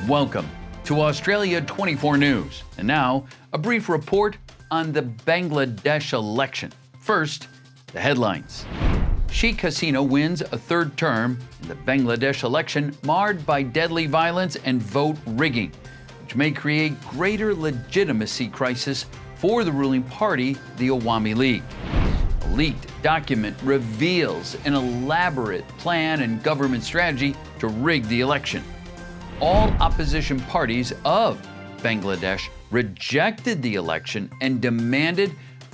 Welcome to Australia 24 News. And now, a brief report on the Bangladesh election. First, the headlines. Sheikh Hasina wins a third term in the Bangladesh election marred by deadly violence and vote rigging, which may create greater legitimacy crisis for the ruling party, the Awami League. A leaked document reveals an elaborate plan and government strategy to rig the election. All opposition parties of Bangladesh rejected the election and demanded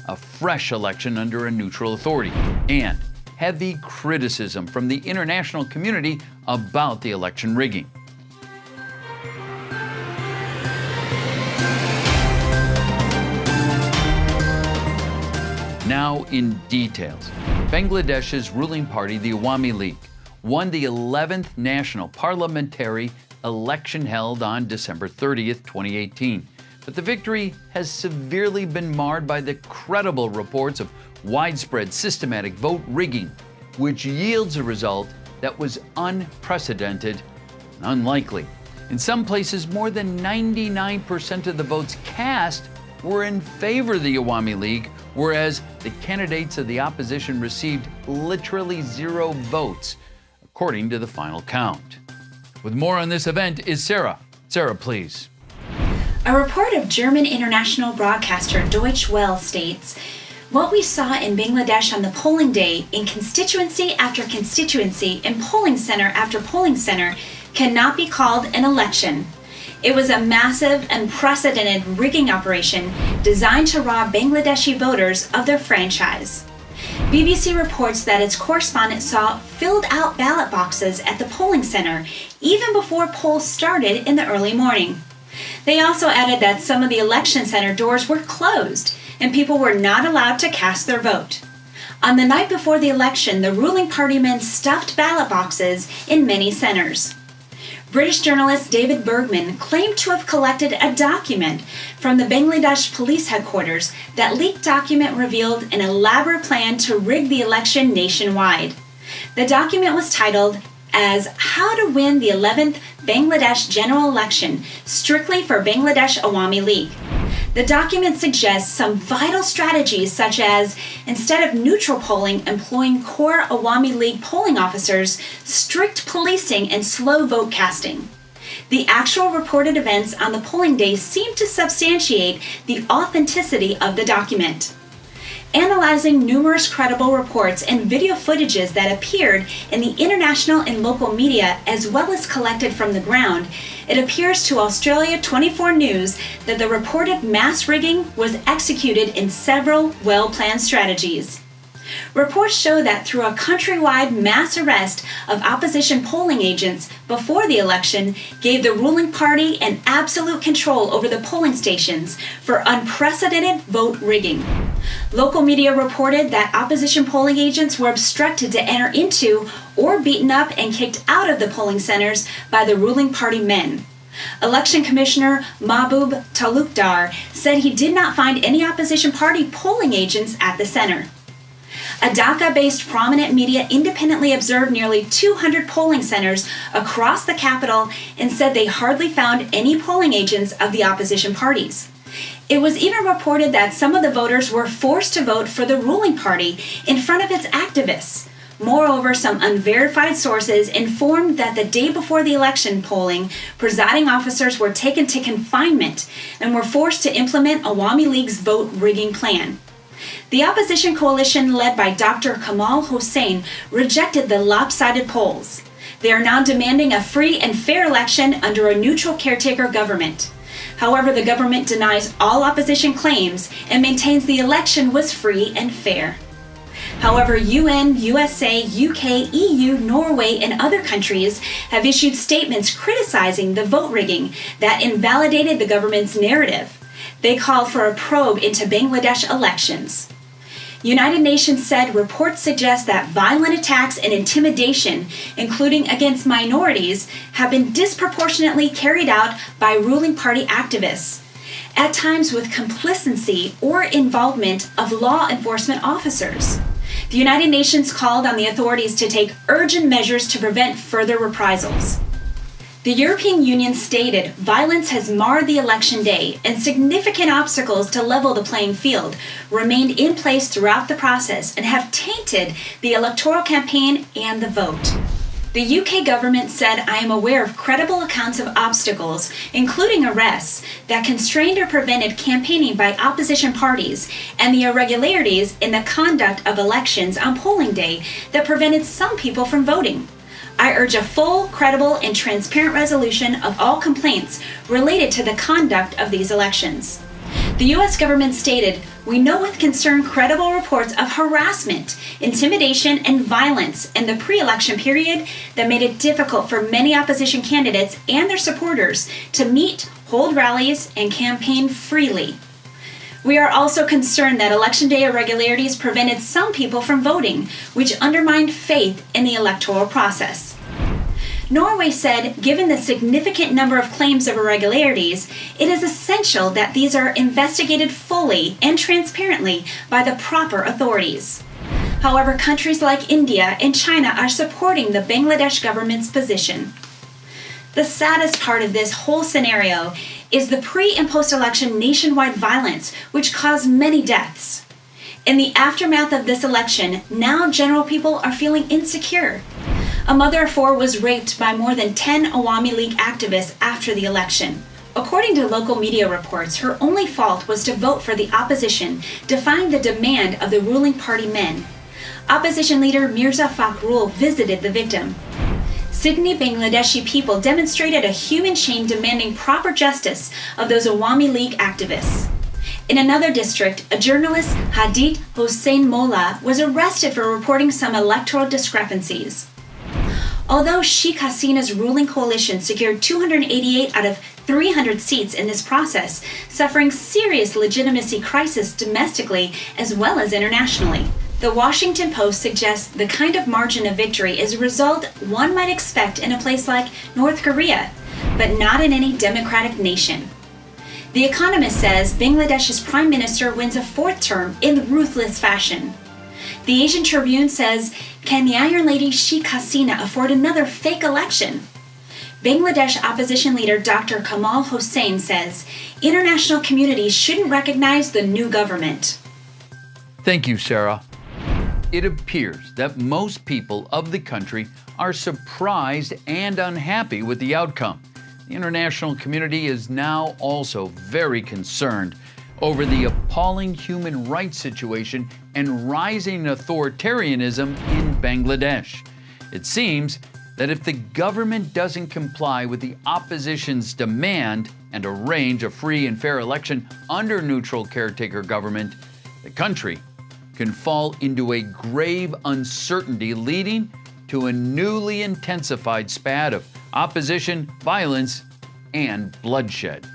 a fresh election under a neutral authority, and heavy criticism from the international community about the election rigging. Now in details. Bangladesh's ruling party, the Awami League, won the 11th national parliamentary election held on December 30th, 2018. But the victory has severely been marred by the credible reports of widespread systematic vote rigging, which yields a result that was unprecedented and unlikely. In some places, more than 99% of the votes cast were in favor of the Awami League, whereas the candidates of the opposition received literally 0 votes, according to the final count. With more on this event is Sarah. Sarah, please. A report of German international broadcaster Deutsche Welle states, "What we saw in Bangladesh on the polling day, in constituency after constituency, in polling center after polling center, cannot be called an election. It was a massive, unprecedented rigging operation designed to rob Bangladeshi voters of their franchise." BBC reports that its correspondent saw filled-out ballot boxes at the polling center even before polls started in the early morning. They also added that some of the election center doors were closed and people were not allowed to cast their vote. On the night before the election, the ruling party men stuffed ballot boxes in many centers. British journalist David Bergman claimed to have collected a document from the Bangladesh police headquarters. That leaked document revealed an elaborate plan to rig the election nationwide. The document was titled as How to Win the 11th Bangladesh General Election, strictly for Bangladesh Awami League. The document suggests some vital strategies such as, instead of neutral polling, employing core Awami League polling officers, strict policing, and slow vote casting. The actual reported events on the polling day seem to substantiate the authenticity of the document. Analyzing numerous credible reports and video footages that appeared in the international and local media as well as collected from the ground, it appears to Australia 24 News that the reported mass rigging was executed in several well-planned strategies. Reports show that through a countrywide mass arrest of opposition polling agents before the election gave the ruling party an absolute control over the polling stations for unprecedented vote rigging. Local media reported that opposition polling agents were obstructed to enter into or beaten up and kicked out of the polling centers by the ruling party men. Election Commissioner Mahbub Talukdar said he did not find any opposition party polling agents at the center. A Dhaka-based prominent media independently observed nearly 200 polling centers across the capital and said they hardly found any polling agents of the opposition parties. It was even reported that some of the voters were forced to vote for the ruling party in front of its activists. Moreover, some unverified sources informed that the day before the election polling, presiding officers were taken to confinement and were forced to implement Awami League's vote rigging plan. The opposition coalition led by Dr. Kamal Hossain rejected the lopsided polls. They are now demanding a free and fair election under a neutral caretaker government. However, the government denies all opposition claims and maintains the election was free and fair. However, UN, USA, UK, EU, Norway, and other countries have issued statements criticizing the vote rigging that invalidated the government's narrative. They called for a probe into Bangladesh elections. United Nations said reports suggest that violent attacks and intimidation, including against minorities, have been disproportionately carried out by ruling party activists, at times with complacency or involvement of law enforcement officers. The United Nations called on the authorities to take urgent measures to prevent further reprisals. The European Union stated violence has marred the election day and significant obstacles to level the playing field remained in place throughout the process and have tainted the electoral campaign and the vote. The UK government said, "I am aware of credible accounts of obstacles, including arrests, that constrained or prevented campaigning by opposition parties and the irregularities in the conduct of elections on polling day that prevented some people from voting. I urge a full, credible, and transparent resolution of all complaints related to the conduct of these elections." The U.S. government stated, "We know with concern credible reports of harassment, intimidation, and violence in the pre-election period that made it difficult for many opposition candidates and their supporters to meet, hold rallies, and campaign freely. We are also concerned that Election Day irregularities prevented some people from voting, which undermined faith in the electoral process." Norway said, given the significant number of claims of irregularities, it is essential that these are investigated fully and transparently by the proper authorities. However, countries like India and China are supporting the Bangladesh government's position. The saddest part of this whole scenario is the pre- and post-election nationwide violence, which caused many deaths. In the aftermath of this election, now general people are feeling insecure. A mother of 4 was raped by more than 10 Awami League activists after the election. According to local media reports, her only fault was to vote for the opposition, defying the demand of the ruling party men. Opposition leader Mirza Fakhrul visited the victim. Sydney Bangladeshi people demonstrated a human chain demanding proper justice of those Awami League activists. In another district, a journalist, Hadith Hossein Molla, was arrested for reporting some electoral discrepancies. Although Sheikh Hasina's ruling coalition secured 288 out of 300 seats in this process, suffering serious legitimacy crisis domestically as well as internationally. The Washington Post suggests the kind of margin of victory is a result one might expect in a place like North Korea, but not in any democratic nation. The Economist says Bangladesh's prime minister wins a 4th term in ruthless fashion. The Asian Tribune says, "Can the Iron Lady Sheikh Hasina afford another fake election?" Bangladesh opposition leader Dr. Kamal Hossain says, "International communities shouldn't recognize the new government." Thank you, Sarah. It appears that most people of the country are surprised and unhappy with the outcome. The international community is now also very concerned over the appalling human rights situation and rising authoritarianism in Bangladesh. It seems that if the government doesn't comply with the opposition's demand and arrange a free and fair election under neutral caretaker government, the country can fall into a grave uncertainty leading to a newly intensified spat of opposition, violence, and bloodshed.